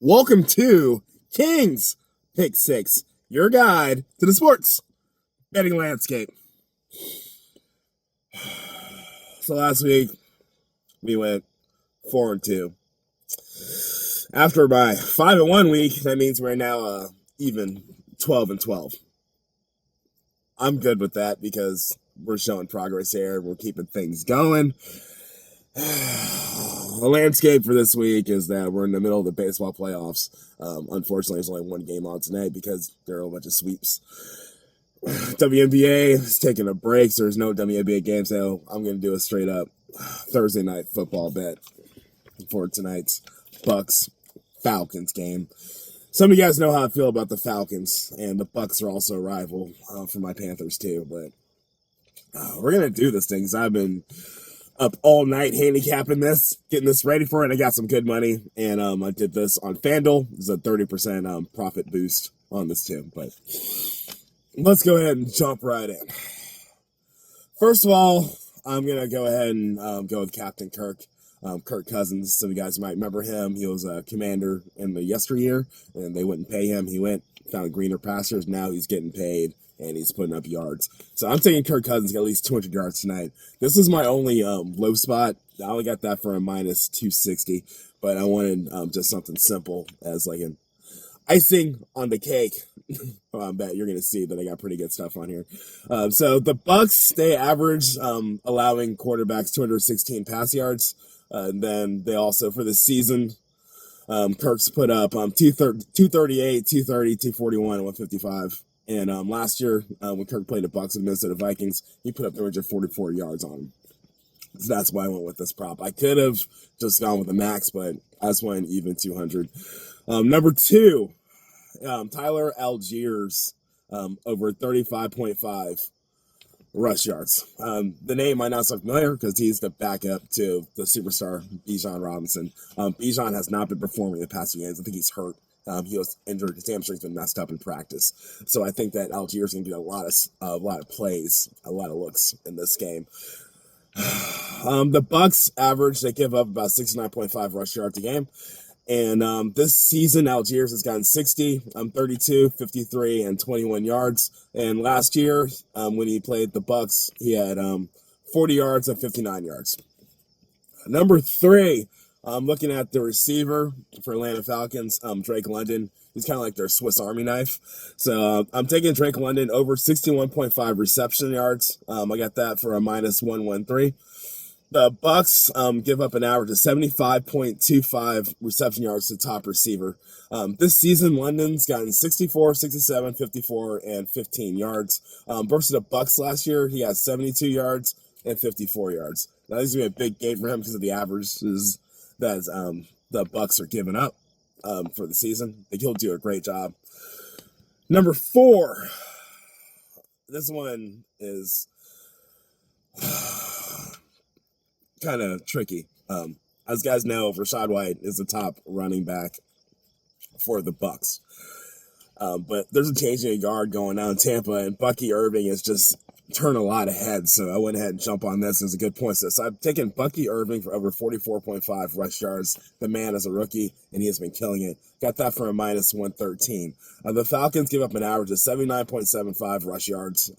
Welcome to King's Pick Six, your guide to the sports betting landscape. So last week we went 4-2. After my 5-1 week, that means we're now even 12-12. I'm good with that because we're showing progress here. We're keeping things going. The landscape for this week is that we're in the middle of the baseball playoffs. Unfortunately, there's only one game on tonight because there are a bunch of sweeps. WNBA is taking a break, so there's no WNBA game, so I'm going to do a straight up Thursday night football bet for tonight's Bucks Falcons game. Some of you guys know how I feel about the Falcons, and the Bucks are also a rival for my Panthers too, but we're going to do this thing because I've been up all night handicapping this, getting this ready for it. I got some good money, and I did this on FanDuel. There's a 30% profit boost on this too, but let's go ahead and jump right in. First of all, I'm going to go ahead and go with Captain Kirk. Kirk Cousins, some of you guys might remember him. He was a commander in the yesteryear, and they wouldn't pay him. He went, found greener pastures. Now he's getting paid, and he's putting up yards. So I'm taking Kirk Cousins to get at least 200 yards tonight. This is my only low spot. I only got that for a minus 260, but I wanted just something simple as like an icing on the cake. I bet you're going to see that I got pretty good stuff on here. So the Bucks, they average allowing quarterbacks 216 pass yards. And then they also, for the season, Kirk's put up 238, 230, 241, and 155. And last year, when Kirk played the Bucks and Minnesota Vikings, he put up 344 yards on him. So that's why I went with this prop. I could have just gone with the max, but I just went even 200. Number two, Tyler Algiers, over 35.5 rush yards. The name might not sound familiar because he's the backup to the superstar Bijan Robinson. Bijan has not been performing the past few games. I think he's hurt. He was injured. His hamstring's been messed up in practice. So I think that Algiers can get a lot of plays, a lot of looks in this game. The Bucks average, they give up about 69.5 rush yards a game. And this season, Algiers has gotten 60, 32, 53, and 21 yards. And last year, when he played the Bucks, he had 40 yards and 59 yards. Number three, looking at the receiver for Atlanta Falcons, Drake London. He's kind of like their Swiss Army knife. So I'm taking Drake London over 61.5 reception yards. I got that for a minus 113. The Bucks give up an average of 75.25 reception yards to top receiver. This season, London's gotten 64, 67, 54, and 15 yards. Versus the Bucks last year, he had 72 yards and 54 yards. Now, this is going to be a big game for him because of the averages that the Bucks are giving up for the season. I think he'll do a great job. Number four, this one is kind of tricky. As guys know, Rachaad White is the top running back for the Bucks. But there's a change in guard going on in Tampa, and Bucky Irving has just turned a lot of heads. So I went ahead and jump on this as a good point. So I've taken Bucky Irving for over 44.5 rush yards. The man is a rookie, and he has been killing it. Got that for a minus 113. The Falcons give up an average of 79.75 rush yards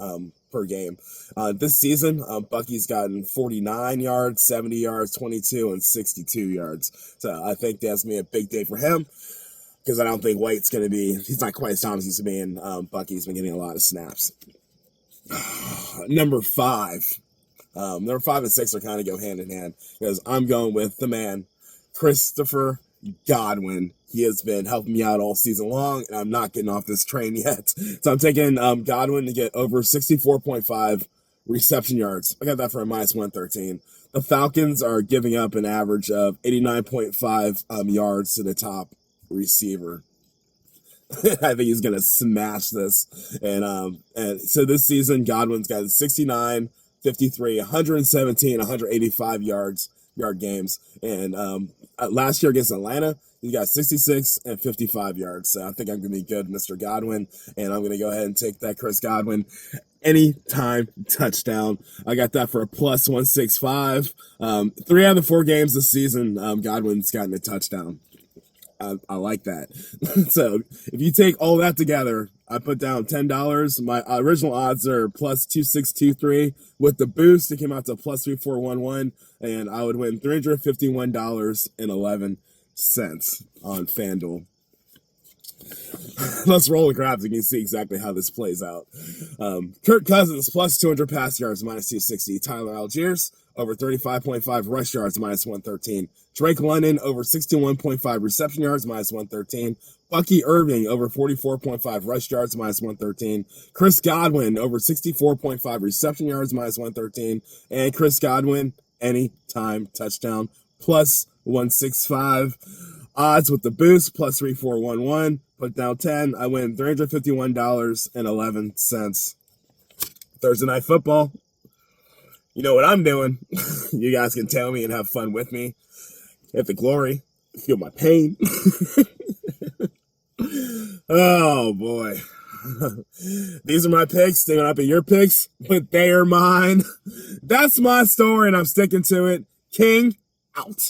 per game. This season, Bucky's gotten 49 yards, 70 yards, 22, and 62 yards. So I think that's going to be a big day for him because I don't think White's going to be, he's not quite as strong as he's been. Bucky's been getting a lot of snaps. Number five. Number 5 and 6 are kind of go hand in hand because I'm going with the man, Christopher Godwin. He has been helping me out all season long, and I'm not getting off this train yet. So I'm taking Godwin to get over 64.5 reception yards. I got that for a minus 113. The Falcons are giving up an average of 89.5 yards to the top receiver. I think he's going to smash this. And so this season, Godwin's got 69, 53, 117, 185 yard games. And last year against Atlanta, he got 66 and 55 yards. So I think I'm going to be good, Mr. Godwin. And I'm going to go ahead and take that Chris Godwin anytime touchdown. I got that for a plus 165. 3 out of the 4 games this season, Godwin's gotten a touchdown. I like that. So if you take all that together, I put down $10. My original odds are plus 2623. With the boost, it came out to plus 3411, and I would win $351.11 on FanDuel. Let's roll the craps. You can see exactly how this plays out. Kirk Cousins plus 200 pass yards minus 260. Tyler Algiers over 35.5 rush yards minus 113. Drake London over 61.5 reception yards minus 113. Bucky Irving over 44.5 rush yards minus 113. Chris Godwin over 64.5 reception yards minus 113. And Chris Godwin anytime touchdown plus 165. Odds with the boost plus 3411. Put down 10. I win $351.11. Thursday night football. You know what I'm doing. You guys can tell me and have fun with me. Get the glory. Feel my pain. Oh boy. These are my picks. They might not be your picks, but they are mine. That's my story and I'm sticking to it. King out.